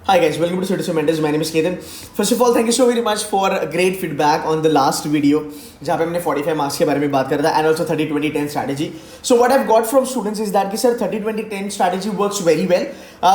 Hi guys, welcome to Citizen Mentors. My name is Ketan. First of all, thank you so very much for great feedback on the last video जहाँ पे हमने 45 marks के बारे में बात कर रहा था and also 30-20-10 strategy. So what I've got from students is that कि sir 30-20-10 strategy works very well.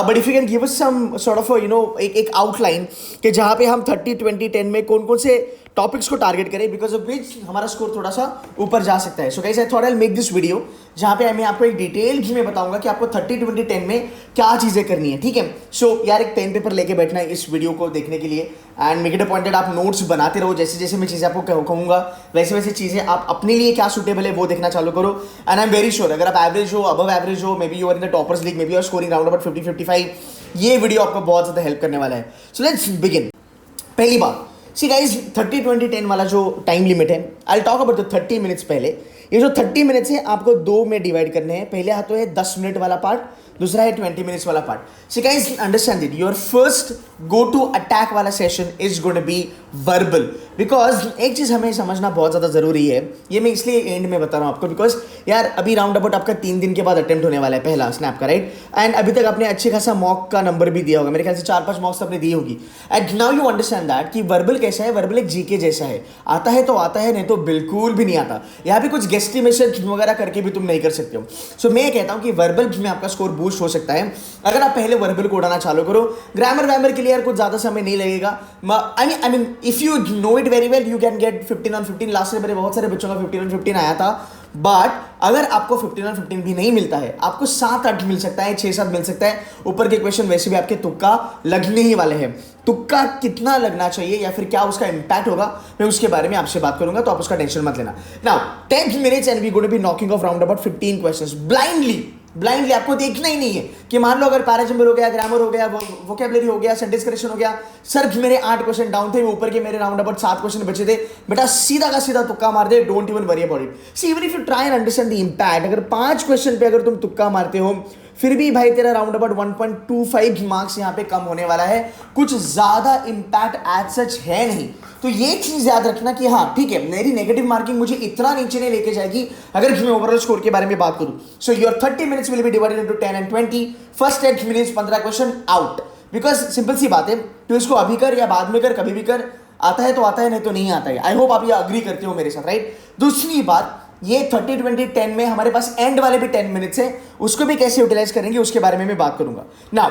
But if you can give us some sort of a एक outline कि जहाँ पे हम 30-20-10 में कौन कौन से टॉपिक्स को टारगेट करें बिकॉज ऑफ विच हमारा स्कोर थोड़ा सा ऊपर जा सकता है. So guys I thought I will make this video जहाँ पे मैं आपको एक डिटेल में बताऊंगा कि आपको 30-20-10 में क्या चीज़ें करनी है. ठीक है. सो यार एक पेन पेपर लेके बैठना है इस वीडियो को देखने के लिए and make it a pointed आप नोट्स बनाते रहो. जैसे जैसे मैं चीज़ें आपको कहूँगा वैसे वैसे चीज़ें आप अपने लिए क्या सूटेबल है वो देखना चालू करो. And I am very sure अगर आप एवरेज हो, अबव एवरेज हो, maybe you are in the toppers league, maybe you are scoring round about 50-55, ये वीडियो आपको बहुत ज़्यादा हेल्प करने वाला है. So let's begin. पहली बात, सी गाइज 30-20-10 वाला जो टाइम लिमिट है, I talk about the 30 minutes. पहले ये जो 30 मिनट्स है आपको दो में डिवाइड करने हैं. पहले हाथ तो है 10 मिनट वाला पार्ट, दूसरा है 20 मिनट्स वाला part. See guys understand it, your first go to attack वाला session is going to be verbal. Because एक चीज़ हमें समझना बहुत ज़्यादा ज़रूरी है, ये मैं इसलिए एंड में बता रहा हूँ आपको बिकॉज यार अभी राउंड अबाउट आपका 3 दिन के बाद अटेम्प्ट होने वाला है पहला स्नैप का, राइट. एंड अभी तक आपने अच्छे खासा मॉक का नंबर भी दिया होगा, मेरे ख्याल से 4-5 मॉक्स आपने दी होगी. And now you understand that कि वर्बल कैसा है. वर्बल एक जीके जैसा है, आता है तो आता है, नहीं तो बिल्कुल भी नहीं आता. यहाँ पे कुछ गेस्टिमेशन वगैरह करके भी तुम नहीं कर सकते हो. सो मैं कहता हूँ कि वर्बल में आपका स्कोर बूस्ट हो सकता है अगर आप पहले वर्बल को उड़ाना चालू करो. ग्रामर वैमर के लिए यार कुछ ज़्यादा समय नहीं लगेगा. I mean if you know it very well you can get 15/15. Last year मेरे बहुत सारे बच्चों का 15/15 आया था. बट अगर आपको 15/15 भी नहीं मिलता है, आपको 7-8 मिल सकता है, 6-7 मिल सकता है. ऊपर के क्वेश्चन वैसे भी आपके तुक्का लगने ही वाले हैं. तुक्का कितना लगना चाहिए या फिर क्या उसका इंपैक्ट होगा, मैं उसके बारे में आपसे बात करूंगा, तो आप उसका टेंशन मत लेना. Now 10 minutes and we going to be knocking off round about 15 questions blindly. आपको देखना ही नहीं है कि मान लो अगर पैराजम्बल हो गया, ग्रामर हो गया, वोकैबुलरी हो गया, सेंटेंस करेक्शन हो गया. सर मेरे 8 क्वेश्चन डाउन थे, ऊपर के मेरे राउंड अबाउट 7 क्वेश्चन बचे थे. बेटा सीधा का सीधा तुक्का मार दे, don't even worry about it. See even if you try and understand the impact, अगर 5 क्वेश्चन पे अगर तुम तुक्का मारते हो फिर भी भाई तेरा राउंड अबाउट 1.25 मार्क्स यहाँ पे कम होने वाला है. कुछ ज्यादा इंपैक्ट एज सच है नहीं. तो ये चीज याद रखना कि हाँ ठीक है, मेरी नेगेटिव मार्किंग मुझे इतना नीचे नहीं लेके जाएगी अगर मैं ओवरऑल स्कोर के बारे में बात करूं. So your 30 minutes will be divided into 10 and 20. First 10 minutes 15 question out. Because simple सी बात है, तो इसको अभी कर या बाद में कर, कभी भी कर. आता है तो आता है, नहीं तो नहीं आता है. आई होप आप ये अग्री करते हो मेरे साथ, राइट. दूसरी बात, ये 30-20-10 में हमारे पास एंड वाले भी 10 मिनट्स है, उसको भी कैसे यूटिलाइज करेंगे उसके बारे में मैं बात करूंगा. नाउ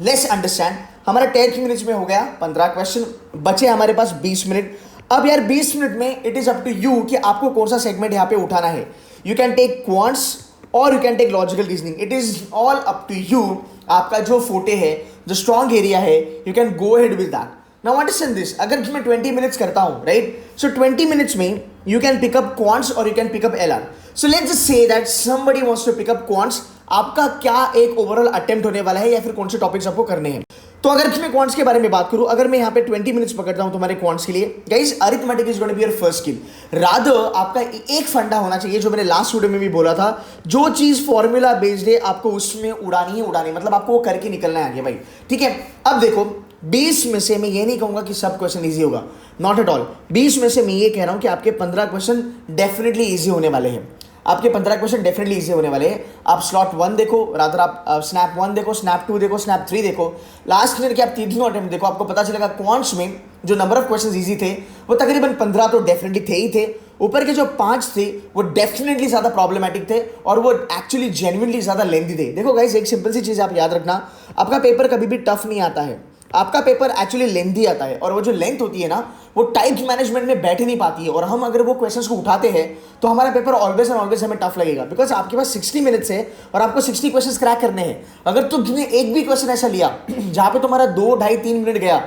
लेट्स अंडरस्टैंड, हमारा 10 मिनट्स में हो गया 15 क्वेश्चन, बचे हमारे पास 20 मिनट. अब यार 20 मिनट में it is up to you कि आपको कौन सा सेगमेंट यहाँ पे उठाना है. यू कैन टेक क्वांट्स और you can take logical reasoning. It is all up to you. आपका जो फोटे है, जो स्ट्रॉन्ग एरिया है, you can go ahead with that. Now understand this, अगर मैं 20 मिनट्स करता हूं, राइट, सो 20 मिनट्स में you can pick up quants और you can pick up LR. So let's just say that somebody wants to pick up quants. आपका क्या एक overall attempt होने वाला है या फिर कौन से टॉपिक्स आपको करने हैं. तो अगर मैं क्वांट्स के बारे में बात करूं, अगर मैं यहाँ पे 20 मिनट्स पकड़ता हूं तुम्हारे क्वांट्स के लिए, guys arithmetic is going to be your first skill. Rather आपका एक फंडा होना चाहिए जो मैंने लास्ट वीडियो में भी बोला था, जो चीज फॉर्मूला बेस्ड है आपको उसमें उड़ानी है उड़ानी, मतलब आपको वो करके निकलना है आगे भाई. ठीक है. अब देखो 20 में से मैं ये नहीं कहूंगा कि सब क्वेश्चन इजी होगा, नॉट एट ऑल. 20 में से मैं ये कह रहा हूं कि आपके 15 क्वेश्चन डेफिनेटली इजी होने वाले हैं. आपके 15 क्वेश्चन डेफिनेटली इजी होने वाले हैं. आप स्लॉट 1 देखो, रादर आप स्नैप 1 देखो, स्नैप 2 देखो, स्नैप 3 देखो, लास्ट ईयर के आप तीनों अटेम्प्ट देखो, आपको पता चलेगा क्वांट्स में जो नंबर ऑफ क्वेश्चंस इजी थे वो तकरीबन 15 तो डेफिनेटली थे ही थे. ऊपर के जो 5 थे वो डेफिनेटली ज्यादा प्रॉब्लमैटिक थे और वो एक्चुअली जेन्युइनली ज्यादा लेंथी थे. देखो गाइस एक सिंपल सी चीज आप याद रखना, आपका पेपर कभी भी टफ नहीं आता है, आपका पेपर एक्चुअली लेंथी आता है. और वो जो लेंथ होती है ना, वो टाइप मैनेजमेंट में बैठ ही नहीं पाती है. और हम अगर वो क्वेश्चंस को उठाते हैं तो हमारा पेपर ऑलवेज एंड ऑलवेज हमें टफ लगेगा. बिकॉज आपके पास 60 मिनट्स है और आपको 60 क्वेश्चंस क्रैक करने हैं. अगर तुमने एक भी क्वेश्चन ऐसा लिया जहां पे तुम्हारा 2, ढाई, 3 मिनट गया,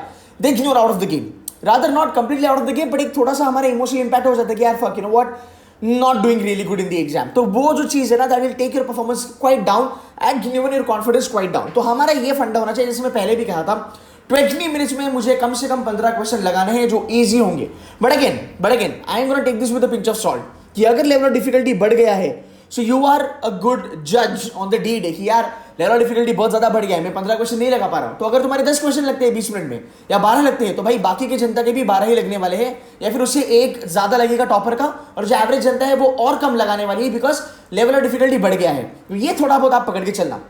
then you are out of the game. Rather not completely out of the game, but एक थोड़ा सा हमारा इमोशनल इंपैक्ट हो जाता है कि यार fuck, you know what, not doing really good in the exam. तो वो जो चीज है ना, that will take your performance quite down and even your confidence quite down. तो हमारा ये फंडा होना चाहिए, जैसे मैं पहले भी कहा था, 20 मिनट्स में मुझे कम से कम 15 क्वेश्चन लगाने हैं जो इजी होंगे. But again I am gonna take this with a pinch of salt कि अगर लेवल ऑफ डिफिकल्टी बढ़ गया है, so you are a good जज ऑन द डी डे कि यार लेवल ऑफ डिफिकल्टी बहुत ज्यादा बढ़ गया है, मैं 15 क्वेश्चन नहीं लगा पा रहा हूं. तो अगर तुम्हारे 10 क्वेश्चन लगते हैं 20 मिनट में या 12 लगते हैं, तो भाई बाकी की जनता के भी 12 ही लगने वाले हैं, या फिर उससे एक ज्यादा लगेगा टॉपर का, और जो एवरेज जनता है वो और कम लगाने वाली है, बिकॉज लेवल ऑफ डिफिकल्टी बढ़ गया है. तो ये थोड़ा बहुत आप पकड़ के चलना.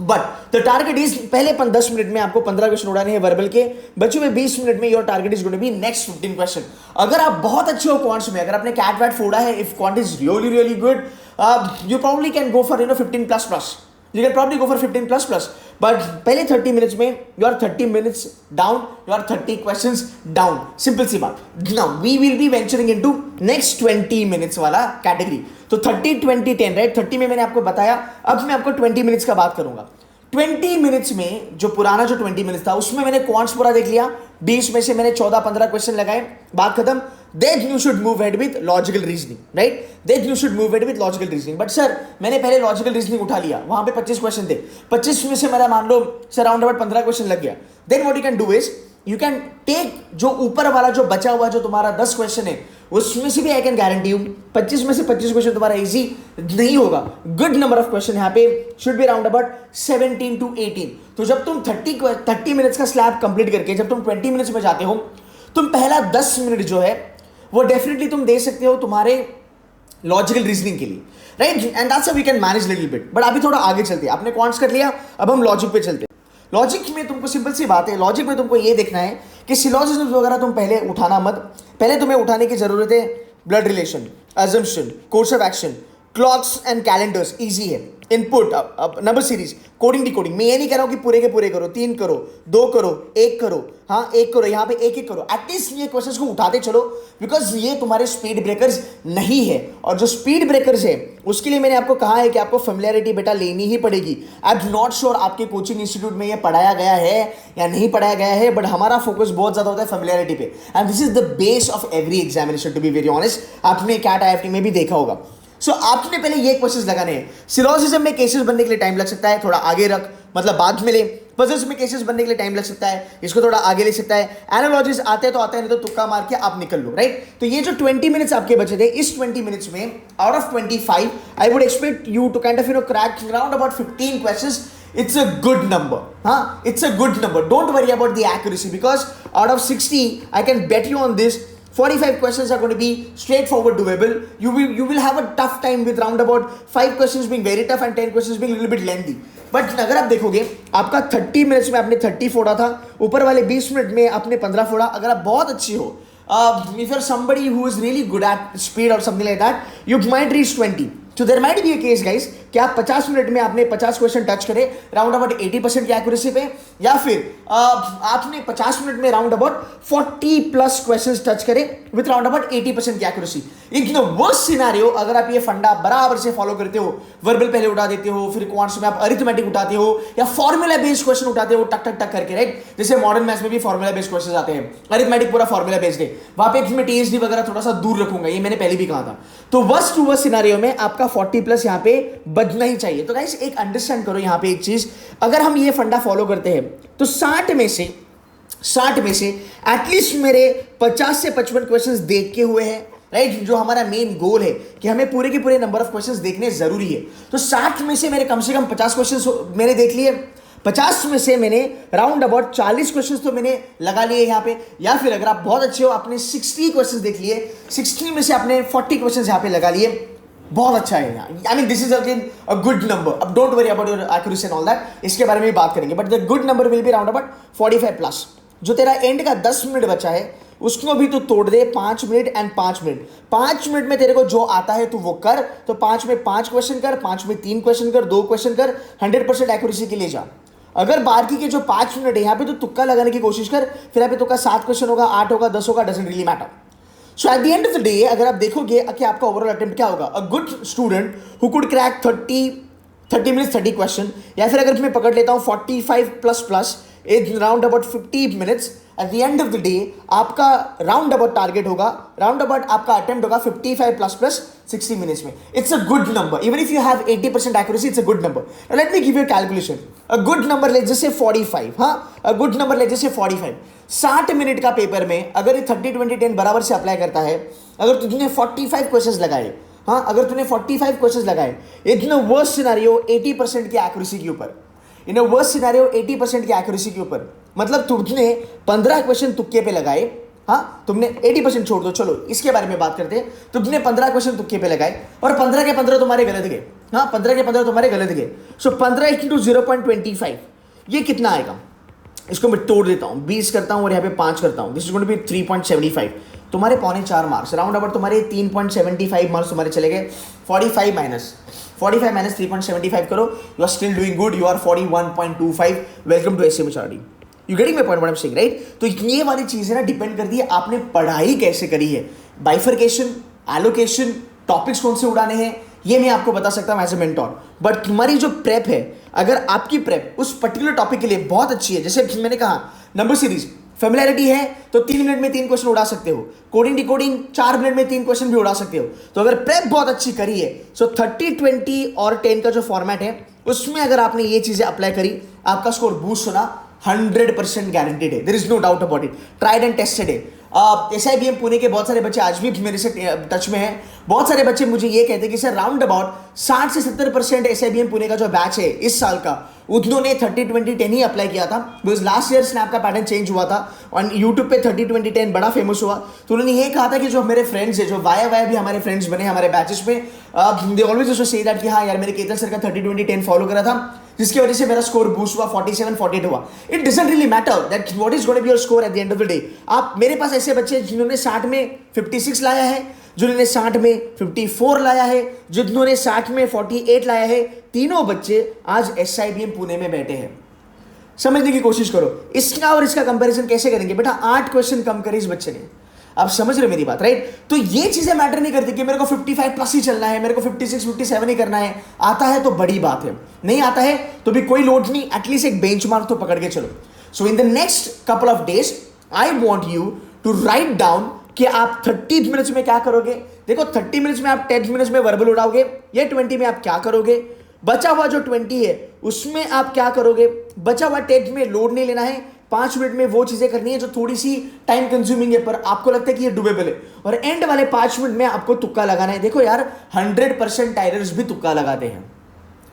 बट द टारगेट इज पहले 10 मिनट में आपको 15 क्वेश्चन उड़ाने हैं वर्बल के, बच्चों में 20 मिनट में your target is going to be next 15 question. अगर आप बहुत अच्छे हो क्वांट्स में, अगर आपने कैट वैट फोड़ा है, if quant is really really good, you probably can go for 15 plus plus, you can probably go for 15 plus plus, but पहले 30 मिनट्स में you are 30 minutes down, you are 30 questions down, simple सी बात। now we will be venturing into next 20 minutes वाला category. तो 30 20 10 right, 30 में मैंने आपको बताया, अब मैं आपको 20 मिनट्स का बात करूंगा। 20 मिनट्स में जो पुराना जो 20 मिनट्स था उसमें मैंने क्वांट्स पूरा देख लिया, 20 में से मैंने 14-15 क्वेश्चन लगाए, बात खत्म। Then you should move ahead with logical reasoning, right? Then you should move ahead with logical reasoning. But sir, मैंने पहले logical reasoning उठा लिया, वहां पे 25 क्वेश्चन थे, 25 में से मेरा मान लो सर राउंड अबाउट 15 क्वेश्चन लग गया। Then what you can do is you can take जो ऊपर वाला जो बचा हुआ जो तुम्हारा 10 क्वेश्चन है उसमें से भी आई कैन गारंटी यू 25 में से 25 क्वेश्चन तुम्हारा इजी नहीं होगा। गुड नंबर ऑफ क्वेश्चन यहाँ पे should be round about 17 to 18। तो जब तुम 30 मिनट्स का स्लैब कंप्लीट करके जब तुम 20 मिनट्स में जाते हो, तुम पहला 10 मिनट जो है वो डेफिनेटली तुम दे सकते हो तुम्हारे लॉजिकल रीजनिंग के लिए, right? And that's how we can manage little bit. But अभी थोड़ा आगे चलते हैं, आपने क्वांट्स कर लिया, अब हम लॉजिक पे चलते हैं। लॉजिक में तुमको सिंपल सी बात है, लॉजिक में तुमको ये देखना है कि सिलोजिज्म्स वगैरह तुम पहले उठाना मत। पहले तुम्हें उठाने की जरूरत है blood relation, assumption, course of action, clocks and calendars, easy है। Input, number series, coding decoding. मैं ये नहीं कह रहा हूं कि पूरे के पूरे करो, 3 करो, 2 करो, 1 करो, हाँ 1 करो, यहाँ पे एक करो। एटलीस्ट ये क्वेश्चंस को उठाते चलो, बिकॉज ये तुम्हारे स्पीड ब्रेकर्स नहीं है। और जो स्पीड ब्रेकर्स है उसके लिए मैंने आपको कहा है कि आपको फेमिलियरिटी बेटा लेनी ही पड़ेगी। आई एम नॉट श्योर आपके कोचिंग इंस्टीट्यूट में ये पढ़ाया गया है या नहीं पढ़ाया गया है, बट हमारा फोकस बहुत ज्यादा होता है फेमिलियरिटी पे, and this is the base of every examination to be very honest. आपने कैट आईआईटी में भी देखा होगा। सो आपने पहले ये क्वेश्चंस लगाने हैं। सिलोजिज्म में केसेस बनने के लिए टाइम लग सकता है, थोड़ा आगे रख, मतलब बाद में ले। पजल्स में केसेस बनने के लिए टाइम लग सकता है, इसको थोड़ा आगे ले सकता है। एनालॉजीज आते हैं तो आते हैं, नहीं तो तुक्का मार के आप निकल लो, राइट? तो ये जो 20 मिनट्स आपके बचे थे, इस 20 मिनट्स में out of 25 I would expect you to kind of crack around about 15 questions. It's a good number, huh? It's a good number. Don't worry about the accuracy, because out of 60, I can bet you on this, 45 questions are going to be straightforward doable. You will have a tough time with round about 5 questions being very tough and 10 questions being a little bit lengthy. But अगर आप देखोगे, आपका 30 minutes में आपने 30 फोड़ा था, ऊपर वाले 20 मिनट में आपने 15 फोड़ा। अगर आप बहुत अच्छी हो, if you're somebody who is really good at speed or something like that, you might reach 20. So there might be a case guys कि आप 50 मिनट में आपने 50 क्वेश्चन टच करे राउंड अबाउट 80% की एक्यूरेसी पे, या फिर आपने 50 मिनट में round about 40 plus questions touch करे विथ राउंड अबाउट 80% की accuracy. In the worst scenario, अगर आप ये फंडा बराबर से फॉलो करते हो, वर्बल पहले उठा देते हो, फिर क्वांट्स में आप अरिथमेटिक उठाते हो या फॉर्मूला बेस्ड क्वेश्चन उठाते हो टक टक टक करके, राइट? जैसे मॉडर्न मैथ्स में भी फॉर्मूला बेस्ड क्वेश्चन आते हैं, अरिथमेटिक पूरा फॉर्मूला बेस्ड है, वहां पे मैं टीएसडी वगैरह थोड़ा सा दूर रखूंगा, ये मैंने पहले भी कहा था। तो वर्स्ट टू वर्स्ट सिनेरियो में आपका 40 प्लस यहाँ पे बजना ही चाहिए। तो गाइस एक अंडरस्टैंड करो यहाँ पे एक चीज, अगर हम ये फंडा फॉलो करते हैं तो 60 में से एटलीस्ट मेरे 50 से 55 क्वेश्चंस देख के हुए हैं, राइट? जो हमारा मेन गोल है कि हमें पूरे के पूरे नंबर ऑफ क्वेश्चंस देखने जरूरी है। तो 60 में से मेरे कम से कम 50 क्वेश्चंस मैंने देख लिए, 50 में से मैंने राउंड अबाउट 40 क्वेश्चंस तो मैंने लगा लिए यहाँ पे, या फिर अगर आप बहुत अच्छे हो आपने 60 क्वेश्चंस देख लिए, 60 में से आपने 40 क्वेश्चंस यहाँ पे लगा लिए, बहुत अच्छा है यहाँ। I mean this is again a good number. अब don't worry about your accuracy and all that, इसके बारे में भी बात करेंगे, but the good number will be round about 45 plus. जो तेरा एंड का 10 मिनट बचा है उसको भी तो तोड़ दे, 5 मिनट एंड 5 मिनट। 5 मिनट में तेरे को जो आता है तू वो कर, तो 5 में 5 क्वेश्चन कर, 5 में 3 क्वेश्चन कर, 2 क्वेश्चन कर, 100% एक्यूरेसी के लिए जा। अगर बाकी के जो 5 मिनट है यहाँ पे तो तुक्का लगाने की कोशिश कर, फिर यहाँ पे तुक्का 7 क्वेश्चन होगा, 8 होगा, 10 होगा, doesn't really matter. So eight the end of the day अगर आप देखोगे कि आपका ओवरऑल अटेम्प्ट क्या होगा, a good student who could crack 30 minutes 30 question, या फिर अगर मैं पकड़ लेता हूँ 45 plus plus in round about 50 minutes, eight the end of the day आपका राउंड अबाउट टारगेट होगा, राउंड अबाउट आपका अटेम्प्ट होगा 55 प्लस प्लस 60 मिनट्स में। It's a good number, even if you have 80% accuracy, it's a good number. Let me give you calculation. A good number let's just से 45, हाँ अ good number let's just से 45। 60 minute का paper में अगर ये 30 20 10 बराबर से अप्लाई करता है, अगर तुझने 45 क्वेश्चंस लगाए, हाँ अगर तूने 45 क्वेश्चंस लगाए, इन अ वर्स्ट सिनेरियो 80% की एक्यूरेसी के ऊपर, इन अ वर्स्ट सिनेरियो 80% की एक्यूरेसी के ऊपर, मतलब तुमने 15 क्वेश्चन तुक्के पे लगाए, हाँ तुमने 80% छोड़ दो, चलो इसके बारे में बात करते हैं। तुमने 15 क्वेश्चन तुक्के पे लगाए और 15 के 15 तुम्हारे गलत गए, हाँ 15 के 15 तुम्हारे गलत गए. सो 15 इंटू 0.25 ये कितना आएगा? इसको मैं तोड़ देता हूँ, 20 करता हूँ और यहाँ पे 5 करता हूँ. This is going to be 3.75. तुम्हारे 4.25 राउंड अबाउट तुम्हारे 3.75 मार्क्स तुम्हारे चले गए. 45 माइनस 3.75 करो, you are still doing good, you are 41.25. Welcome to SMHRD. You getting my point what I am saying, right? तो ये वाली चीजें ना डिपेंड करती है आपने पढ़ाई कैसे करी है. बाइफरकेशन, एलोकेशन, टॉपिक्स कौन से उड़ाने हैं, ये मैं आपको बता सकता हूँ एज ए मेंटोर. बट तुम्हारी जो प्रेप है, अगर आपकी प्रेप उस पर्टिकुलर टॉपिक के लिए बहुत अच्छी है, जैसे मैंने कहा नंबर सीरीज फेमिलियरिटी है तो 3 मिनट में 3 क्वेश्चन उड़ा सकते हो. कोडिंग डिकोडिंग 4 मिनट में 3 क्वेश्चन भी उड़ा सकते हो. तो अगर प्रेप बहुत अच्छी करी है, सो 30, 20 और 10 का जो फॉर्मेट है उसमें अगर आपने ये चीजें अप्लाई करी, आपका स्कोर बूस्ट होना 100% गारंटेड है. There is no doubt about it. Tried and tested है. SIBM पुणे के बहुत सारे बच्चे आज भी मेरे से टच में हैं. बहुत सारे बच्चे मुझे ये कहते हैं कि सर राउंड अबाउट 60 से 70% SIBM पुणे का जो बैच है इस साल का, उन्होंने 30-20-10 ही अप्लाई किया था. बिकॉज लास्ट ईयर स्नैप का पैटर्न चेंज हुआ था और यूट्यूब पे 30-20-10 बड़ा फेमस हुआ. तो उन्होंने ये कहा था कि जो मेरे फ्रेंड्स है, जो वाया भी हमारे फ्रेंड्स बने हमारे बैचेस में, they always also say that कि हाँ यार, मेरे केतन सर का 30-20-10 फॉलो करा था, जिसकी वजह से मेरा स्कोर बूस्ट हुआ, 47-48 हुआ. It doesn't really matter that what is going to be your score at the end of the day. आप, मेरे पास ऐसे बच्चे जिन्होंने 60 में 56 लाया है, जिन्होंने 60 में 54 लाया है, जिन्होंने 60 में 48 लाया है. तीनों बच्चे आज SIBM पुणे में बैठे हैं. समझने की कोशिश करो. इसका और इसका कंपैरिजन कैसे करेंगे? बेटा 8 क्वेश्चन कम करे इस बच्चे ने. आप समझ रहे हो मेरी बात, राइट? तो ये चीजें मैटर नहीं करती कि मेरे को 55 प्लस ही चलना है, मेरे को 56-57 ही करना है. आता है तो बड़ी बात है, नहीं आता है तो भी कोई लोड नहीं, एटलीस्ट एक बेंचमार्क तो पकड़ के चलो. So in the next couple of days I want you to write down कि आप 30 मिनट्स में क्या करोगे. देखो 30 मिनट्स में आप 10 मिनट्स में वर्बल उड़ाओगे, या 20 में आप क्या करोगे. बचा हुआ जो 20 है उसमें आप क्या करोगे. बचा हुआ 10 में लोड नहीं लेना है. 5 मिनट में वो चीजें करनी है जो थोड़ी सी टाइम कंज्यूमिंग है, पर आपको लगता है कि ये डुबेबल है. और एंड वाले 5 मिनट में आपको तुक्का लगाना है. देखो यार, 100% टाइलर्स भी तुक्का लगाते हैं.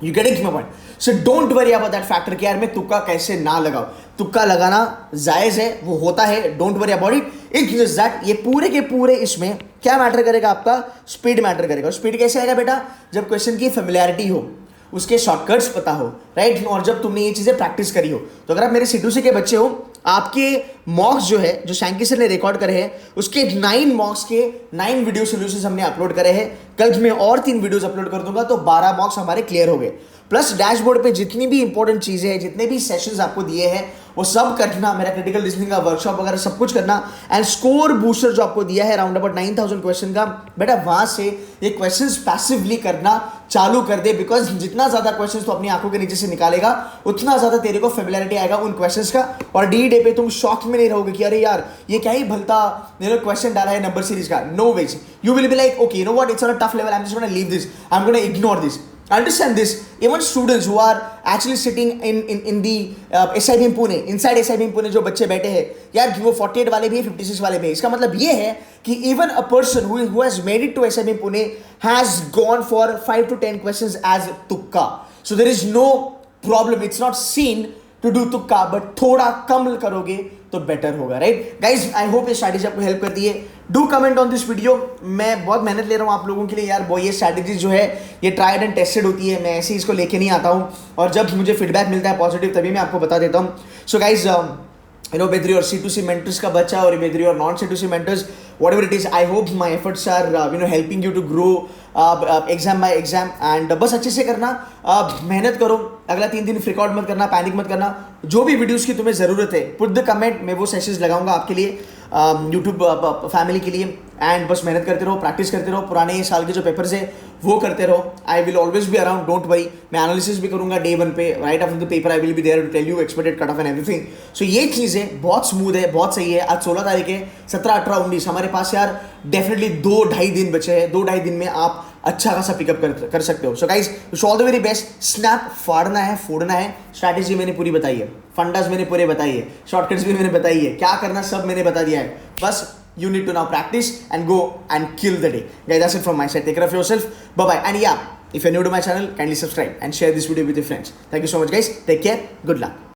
You getting my point? So don't worry about that factor कि यार मैं तुक्का कैसे ना लगाऊं. तुक्का लगाना जायज है, वो होता है. Don't worry about it. It's just that ये पूरे के पूरे इसमें क्या मैटर करेगा? आपका स्पीड मैटर करेगा. स्पीड कैसे आएगा बेटा? जब क्वेश्चन की फेमिलियरिटी हो, उसके शॉर्टकट्स पता हो, राइट? और जब तुमने ये चीजें प्रैक्टिस करी हो. तो अगर आप मेरे C2C के बच्चे हो, आपके मॉक्स जो है, जो शैंकी सर ने रिकॉर्ड करे हैं, उसके 9 मॉक्स के 9 वीडियो सोल्यूशंस हमने अपलोड करे हैं. कल मैं और 3 वीडियोस अपलोड कर दूंगा, तो 12 मॉक्स हमारे क्लियर हो गए. प्लस डैशबोर्ड पे जितनी भी इंपॉर्टेंट चीजें हैं, जितने भी सेशंस आपको दिए हैं, वो सब करना. मेरा क्रिटिकल लिसनिंग का वर्कशॉप वगैरह सब कुछ करना. एंड स्कोर बूस्टर जो आपको दिया है राउंड अबाउट 9000 क्वेश्चन का, बेटा वहां से ये क्वेश्चंस पैसिवली करना चालू कर दे. बिकॉज जितना ज्यादा क्वेश्चंस तो अपनी आंखों के नीचे से निकालेगा, उतना ज्यादा तेरे को फेमिलियरिटी आएगा उन क्वेश्चंस का. और डे पे तुम शॉक में नहीं रहोगे कि अरे यार ये क्या ही भलता क्वेश्चन डाला है नंबर सीरीज का. No ways. You will be like okay, you know what, it's on a tough level, I am just gonna leave this, I am gonna ignore this. Understand this. Even students who are actually sitting in the SIBM Pune, inside SIBM Pune जो बच्चे बैठे हैं यार, वो 48 वाले भी है, 56 वाले भी है. इसका मतलब ये है कि even a person who has made it to SIBM Pune has gone for 5 to 10 questions as tukka. So there is no problem. It's not seen to do tukka, but थोड़ा कम करोगे तो बेटर होगा, राइट? गाइज, आई होप ये strategy आपको help करती है. Do comment on this video. मैं बहुत मेहनत ले रहा हूँ आप लोगों के लिए यार. वो ये स्ट्रैटेजी जो है ये ट्राइड एंड टेस्टेड होती है. मैं ऐसे ही इसको लेके नहीं आता हूँ, और जब मुझे फीडबैक मिलता है पॉजिटिव तभी मैं आपको बता देता हूँ. So guys, whether you're C2C mentors का बच्चा और whether you're non C2C mentors, whatever it is, I hope my efforts are helping you to grow exam by exam. And बस अच्छे से करना, मेहनत करो. अगला 3 दिन फ्रीक आउट मत करना, पैनिक मत करना. जो भी वीडियोस की तुम्हें ज़रूरत है, पुट द कमेंट, मैं वो सेशंस लगाऊंगा आपके लिए, यूट्यूब फैमिली के लिए. एंड बस मेहनत करते रहो, प्रैक्टिस करते रहो. पुराने साल के जो पेपर्स है वो करते रहो. I will always be around, don't worry. मैं एनालिसिस भी करूंगा डे 1 पे. Right after the paper I will be there to tell you expected cut off and everything. So ये चीज़ें बहुत स्मूथ है, बहुत सही है. आज 16 तारीख है, 17, 18, 19 हमारे पास यार डेफिनेटली 2-2.5 दिन बचे हैं. 2-2.5 दिन में आप अच्छा खासा पिकअप कर सकते हो. So guys, wish all the very best. SNAP फाड़ना है, फोड़ना है. स्ट्रैटेजी मैंने पूरी बताई है, फंडास मैंने पूरे बताई है, शॉर्टकट्स भी मैंने बताई है, क्या करना सब मैंने बता दिया है. बस you need to now practice and go and kill the day. Guys, that's it from my side. Take care of yourself. Bye bye. And yeah, if you're new to my channel, kindly subscribe and share this video with your friends. Thank you so much, guys. Take care. Good luck.